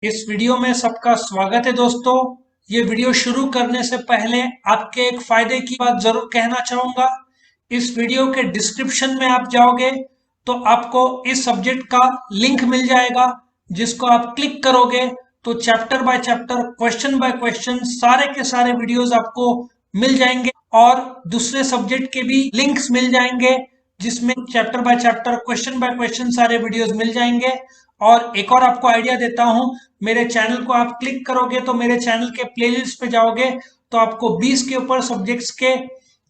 इस वीडियो में सबका स्वागत है दोस्तों। ये वीडियो शुरू करने से पहले आपके एक फायदे की बात जरूर कहना चाहूंगा। इस वीडियो के डिस्क्रिप्शन में आप जाओगे तो आपको इस सब्जेक्ट का लिंक मिल जाएगा, जिसको आप क्लिक करोगे तो chapter by chapter, question by question सारे के सारे वीडियोस आपको मिल जाएंगे और दूसरे सब्जेक्ट के भी लिंक्स मिल जाएंगे, जिसमें chapter by chapter, question by question सारे वीडियोस मिल जाएंगे। और एक और आपको आइडिया देता हूं, मेरे चैनल को आप क्लिक करोगे तो मेरे चैनल के प्लेलिस्ट पे जाओगे तो आपको 20 के ऊपर सब्जेक्ट्स के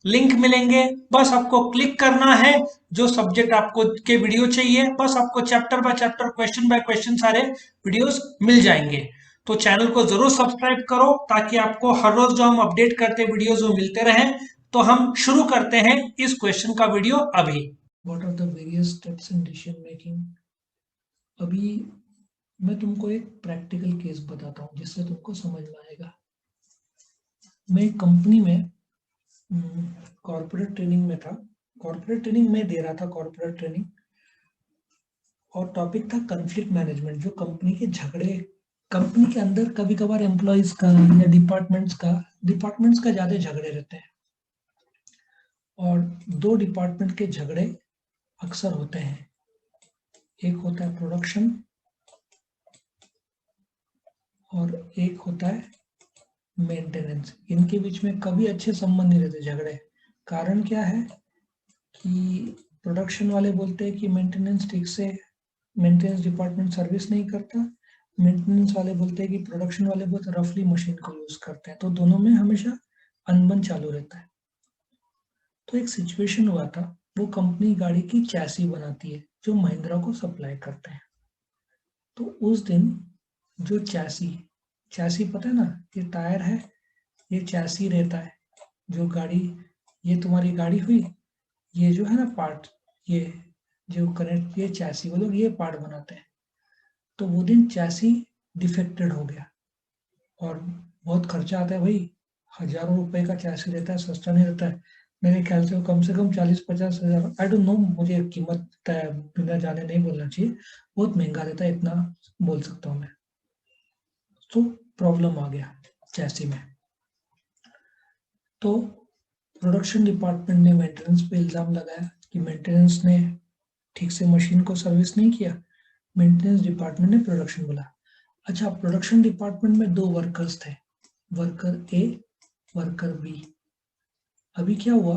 लिंक मिलेंगे। बस आपको क्लिक करना है, जो सब्जेक्ट आपको के वीडियो चाहिए, बस आपको chapter by chapter, question by question सारे वीडियोस मिल जाएंगे। तो चैनल को जरूर सब्सक्राइब करो ताकि आपको हर रोज जो हम अपडेट करते वीडियोस वो मिलते रहें। तो हम शुरू करते हैं इस क्वेश्चन का वीडियो अभी। What are the various steps in decision making? अभी मैं तुमको एक प्रैक्टिकल केस बताता हूँ जिससे तुमको समझ में आएगा। मैं एक कंपनी में कॉर्पोरेट ट्रेनिंग में था। कॉर्पोरेट ट्रेनिंग में दे रहा था कॉर्पोरेट ट्रेनिंग, और टॉपिक था कॉन्फ्लिक्ट मैनेजमेंट। जो कंपनी के झगड़े, कंपनी के अंदर कभी कभार एम्प्लॉयज का या डिपार्टमेंट्स का ज़्यादा झगड़े रहते हैं, और दो डिपार्टमेंट के झगड़े अक्सर होते हैं। एक होता है प्रोडक्शन और एक होता है मेंटेनेंस। इनके बीच में कभी अच्छे संबंध नहीं रहते, झगड़े। कारण क्या है कि प्रोडक्शन वाले बोलते हैं कि मेंटेनेंस ठीक से, मेंटेनेंस डिपार्टमेंट सर्विस नहीं करता। मेंटेनेंस वाले बोलते हैं कि प्रोडक्शन वाले बहुत रफली मशीन को यूज करते हैं। तो दोनों में हमेशा अनबन चालू रहता है। तो एक सिचुएशन हुआ था, वो कंपनी गाड़ी की चैसी बनाती है जो महिंद्रा को सप्लाई करते हैं। तो उस दिन जो चैसी चैसी पता है ना, ये टायर है, ये चैसी रहता है। जो गाड़ी, ये तुम्हारी गाड़ी हुई, ये जो है ना पार्ट, ये जो कनेक्ट, ये चैसी, वो लोग ये पार्ट बनाते हैं। तो वो दिन चैसी डिफेक्टेड हो गया, और बहुत खर्चा आता है भाई। हजारों रुपए का चैसी रहता है, सस्ता नहीं रहता है। मेरे ख्याल से वो कम 40-50 हज़ार, आई डोंट नो, मुझे कीमत बिना जाने नहीं बोलना चाहिए, बहुत महंगा रहता है, इतना बोल सकता हूँ मैं। तो प्रॉब्लम आ गया चैसी में। तो प्रोडक्शन डिपार्टमेंट ने मेंटेनेंस पे इल्ज़ाम लगाया कि मेंटेनेंस ने ठीक से मशीन को सर्विस नहीं किया। मेंटेनेंस डिपार्टमेंट ने प्रोडक्शन बोला। अच्छा, प्रोडक्शन डिपार्टमेंट में दो वर्कर्स थे, वर्कर ए, वर्कर बी। अभी क्या हुआ,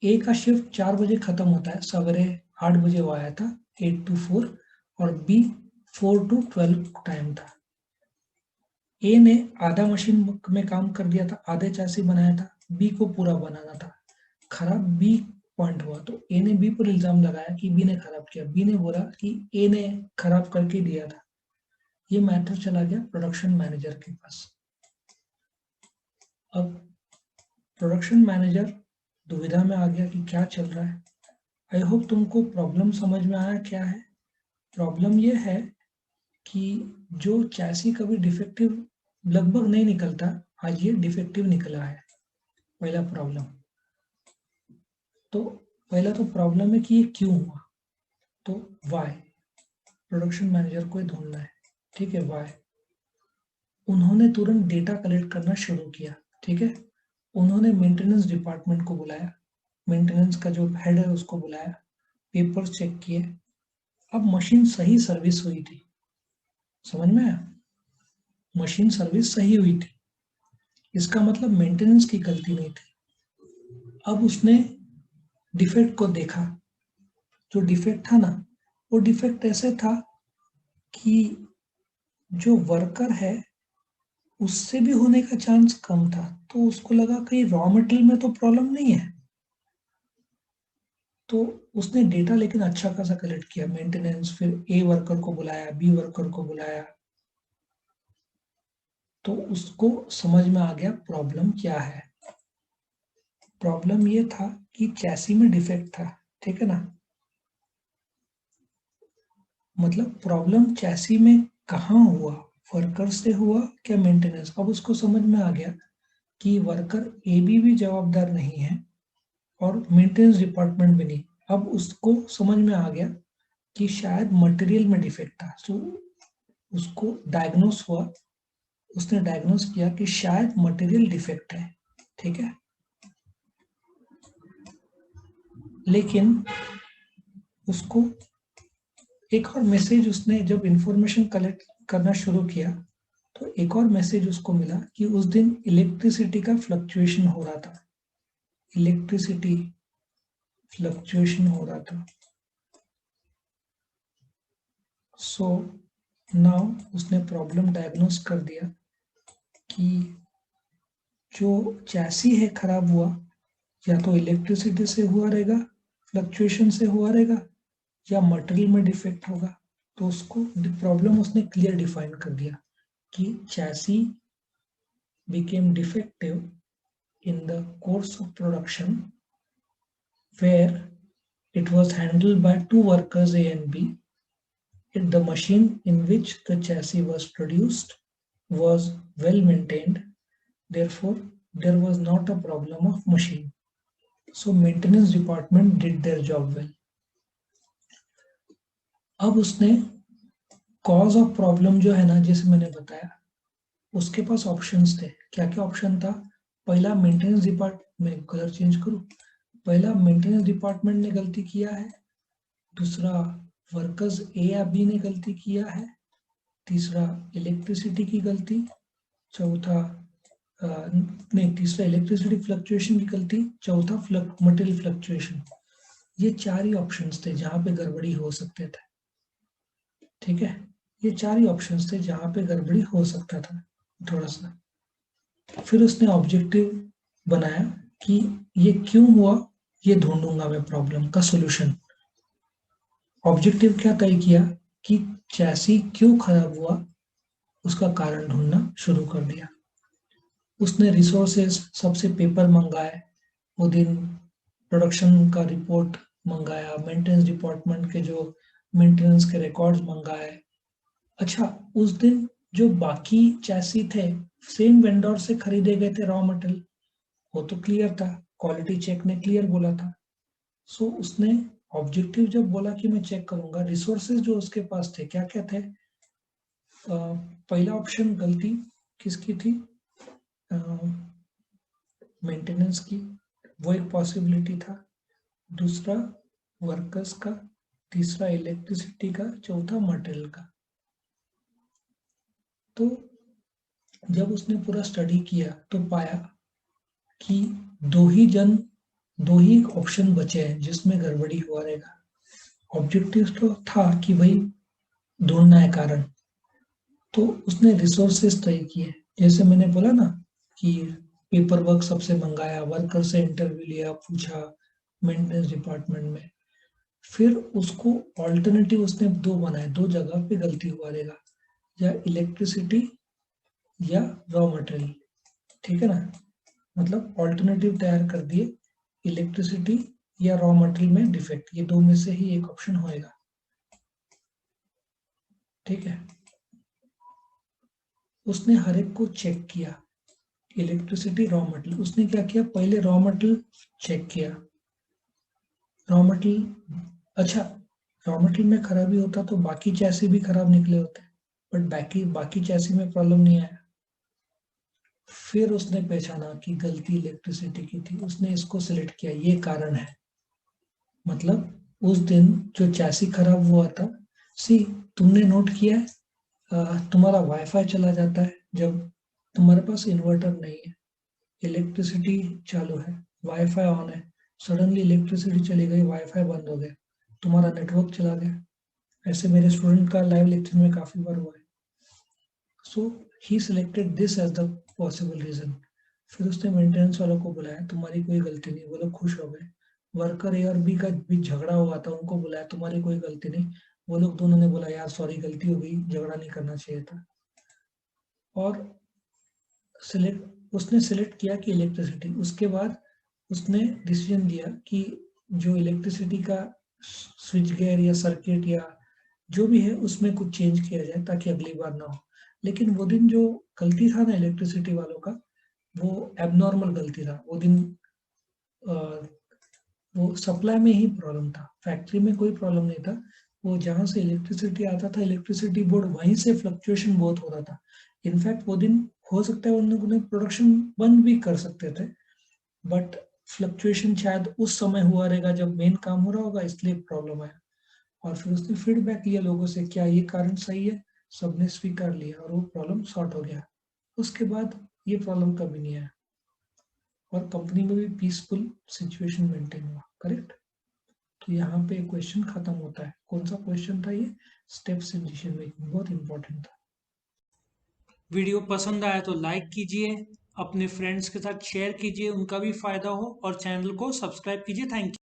ए का शिफ्ट 4 बजे खत्म होता है, सवेरे 8 बजे वो आया था, 8 to 4, और बी 4 to 12 टाइम था। ए ने आधा मशीन में काम कर दिया था, आधे चैसी बनाया था, बी को पूरा बनाना था। खराब बी पॉइंट हुआ, तो ए ने बी पर इल्जाम लगाया कि बी ने खराब किया। बी ने बोला कि ए ने खराब करके दिया था। ये मैटर चला गया प्रोडक्शन मैनेजर के पास। अब प्रोडक्शन मैनेजर दुविधा में आ गया कि क्या चल रहा है। आई होप तुमको प्रॉब्लम समझ में आया क्या है। प्रॉब्लम ये है कि जो चैसी कभी डिफेक्टिव लगभग नहीं निकलता, आज ये डिफेक्टिव निकला है। पहला प्रॉब्लम। तो पहला तो प्रॉब्लम है कि ये क्यों हुआ। तो वाई, प्रोडक्शन मैनेजर को ढूंढना है। ठीक है, वाई। उन्होंने तुरंत डेटा कलेक्ट करना शुरू किया। ठीक है, उन्होंने मेंटेनेंस डिपार्टमेंट को बुलाया, मेंटेनेंस का जो हेड है उसको बुलाया, पेपर्स चेक किए। अब मशीन सही सर्विस हुई थी, समझ में आया, मशीन सर्विस सही हुई थी, इसका मतलब मेंटेनेंस की गलती नहीं थी। अब उसने डिफेक्ट को देखा। जो डिफेक्ट था ना, वो डिफेक्ट ऐसे था कि जो वर्कर है उससे भी होने का चांस कम था। तो उसको लगा कहीं रॉ मटेरियल में तो प्रॉब्लम नहीं है। तो उसने डेटा लेकिन अच्छा खासा कलेक्ट किया, मेंटेनेंस, फिर ए वर्कर को बुलाया, बी वर्कर को बुलाया। तो उसको समझ में आ गया प्रॉब्लम क्या है। प्रॉब्लम ये था कि चैसी में डिफेक्ट था। ठीक है ना, मतलब प्रॉब्लम चैसी में कहाँ हुआ, वर्कर से हुआ क्या मेंटेनेंस। अब उसको समझ में आ गया कि वर्कर ए बी भी जवाबदार नहीं है और मेंटेनेंस डिपार्टमेंट भी नहीं। अब उसको समझ में आ गया कि शायद मटेरियल में डिफेक्ट था। तो उसको डायग्नोस हुआ, उसने डायग्नोस किया कि शायद मटेरियल डिफेक्ट है, ठीक है। लेकिन उसको एक और मैसेज, उसने जब इंफॉर्मेशन कलेक्ट करना शुरू किया तो एक और मैसेज उसको मिला कि उस दिन इलेक्ट्रिसिटी का फ्लक्चुएशन हो रहा था, इलेक्ट्रिसिटी फ्लक्चुएशन हो रहा था। सो नाउ उसने प्रॉब्लम डायग्नोस कर दिया कि जो चैसी है खराब हुआ, या तो इलेक्ट्रिसिटी से हुआ रहेगा, फ्लक्चुएशन से हुआ रहेगा, या मटेरियल में डिफेक्ट होगा। तो उसको प्रॉब्लम उसने क्लियर डिफाइन कर दिया कि chassis became defective in the course of production where it was handled by two workers A and B. The machine in which the chassis was produced was well maintained, therefore there was not a problem of machine. So maintenance department did their job well. अब उसने cause of problem जो है ना, जैसे मैंने बताया, उसके पास options थे। क्या क्या ऑप्शन था? पहला, मेंटेनेंस डिपार्टमेंट में कलर चेंज करूं, पहला मेंटेनेंस डिपार्टमेंट ने गलती किया है, दूसरा वर्कर्स ए या बी ने गलती किया है, तीसरा इलेक्ट्रिसिटी की गलती, चौथा नहीं, तीसरा इलेक्ट्रिसिटी फ्लक्चुएशन की गलती, चौथा मटेरियल फ्लक्चुएशन। ये चार ही ऑप्शंस थे जहां पे गड़बड़ी हो सकते थे, ठीक है। ये चार ही ऑप्शंस थे जहां पे गड़बड़ी हो सकता था थोड़ा सा। फिर उसने ऑब्जेक्टिव बनाया कि ये क्यों हुआ, ये ढूंढूंगा मैं प्रॉब्लम का सॉल्यूशन। ऑब्जेक्टिव क्या तय किया कि चैसी क्यों खराब हुआ, उसका कारण ढूंढना शुरू कर दिया। उसने रिसोर्सेज सबसे पेपर मंगाए, वो दिन प्रोडक्शन का रिपोर्ट मंगाया, मेंटेनेंस डिपार्टमेंट के जो मेंटेनेंस के रिकॉर्ड्स मंगाए। अच्छा, उस दिन जो बाकी चैसी थे सेम वेंडर से खरीदे गए थे रॉ मटेरियल, वो तो क्लियर था, क्वालिटी चेक ने क्लियर बोला था। सो उसने ऑब्जेक्टिव जब बोला कि मैं चेक करूंगा, रिसोर्सेज जो उसके पास थे क्या क्या थे। पहला ऑप्शन गलती किसकी थी? मेंटेनेंस की, वो एक पॉसिबिलिटी था। दूसरा वर्कर्स का, तीसरा इलेक्ट्रिसिटी का, चौथा मटेरियल का। तो जब उसने पूरा स्टडी किया तो पाया कि दो ही ऑप्शन बचे हैं जिसमें गड़बड़ी हुआ रहेगा। ऑब्जेक्टिव तो था कि भाई ढूंढना है कारण, तो उसने रिसोर्सेज तय किए। जैसे मैंने बोला ना कि पेपर वर्क सबसे मंगाया, वर्कर से इंटरव्यू लिया, पूछा मेंटेनेंस डिपार्टमेंट में। फिर उसको ऑल्टरनेटिव उसने दो बनाए, दो जगह पे गलती हुआ रहेगा, या इलेक्ट्रिसिटी या रॉ मटेरियल, ठीक है ना। मतलब ऑल्टरनेटिव तैयार कर दिए, इलेक्ट्रिसिटी या रॉ मटेरियल में डिफेक्ट, ये दो में से ही एक ऑप्शन होएगा, ठीक है। उसने हर एक को चेक किया, इलेक्ट्रिसिटी, रॉ मटेरियल। उसने क्या किया, पहले रॉ मटेरियल चेक किया। रॉ मटेरियल, अच्छा, रॉ मटेरियल में खराबी होता तो बाकी चैसी भी खराब निकले होते, बट बाकी चैसी में प्रॉब्लम नहीं आया। फिर उसने पहचाना कि गलती इलेक्ट्रिसिटी की थी, उसने इसको सिलेक्ट किया, ये कारण है। मतलब उस दिन जो चैसी खराब हुआ था, सी तुमने नोट किया है, तुम्हारा वाईफाई चला जाता है जब तुम्हारे पास इन्वर्टर नहीं है, इलेक्ट्रिसिटी चालू है, वाईफाई ऑन है, सडनली इलेक्ट्रिसिटी चली गई, वाईफाई बंद हो गया, तुम्हारा नेटवर्क चला गया। ऐसे मेरे स्टूडेंट का लाइव लेक्चर में काफी बार हुआ है। So he selected this as the possible reason. फिर उसने मेंटेनेंस वालों को बुलाया, तुम्हारी कोई गलती नहीं, वो लोग खुश हो गए। वर्कर ए और बी का भी झगड़ा हुआ था, उनको बुलाया, तुम्हारी कोई गलती नहीं, वो लोग दोनों ने बोला यार सॉरी गलती हो गई, झगड़ा नहीं करना चाहिए था। और उसने सिलेक्ट किया कि इलेक्ट्रिसिटी। उसके बाद उसने डिसीजन दिया कि जो इलेक्ट्रिसिटी का स्विच गियर या सर्किट या जो भी है उसमें कुछ चेंज किया जाए ताकि अगली बार ना हो। लेकिन वो दिन जो गलती था ना इलेक्ट्रिसिटी वालों का, वो एबनॉर्मल गलती था। वो दिन वो सप्लाई में ही प्रॉब्लम था, फैक्ट्री में कोई प्रॉब्लम नहीं था, वो जहाँ से इलेक्ट्रिसिटी आता था, इलेक्ट्रिसिटी बोर्ड वहीं से फ्लक्चुएशन बहुत होता था। इनफैक्ट वो दिन हो सकता है उन्होंने प्रोडक्शन बंद भी कर सकते थे, बट फ्लक्चुएशन शायद उस समय हुआ रहेगा जब मेन काम हो रहा होगा, इसलिए प्रॉब्लम आया। और फिर उसने फीडबैक लिया लोगों से, क्या ये कारण सही है, सबने स्वीकार लिया और वो प्रॉब्लम सॉर्ट हो गया। उसके बाद ये प्रॉब्लम कभी नहीं आया और कंपनी में भी पीसफुल सिचुएशन मेंटेन हुआ। करेक्ट। तो यहाँ पे क्वेश्चन खत्म होता है। कौन सा क्वेश्चन था ये? स्टेप्स इन डिसीजन मेकिंग, बहुत इंपॉर्टेंट था। वीडियो पसंद आया तो लाइक कीजिए, अपने फ्रेंड्स के साथ शेयर कीजिए, उनका भी फायदा हो, और चैनल को सब्सक्राइब कीजिए। Thank you.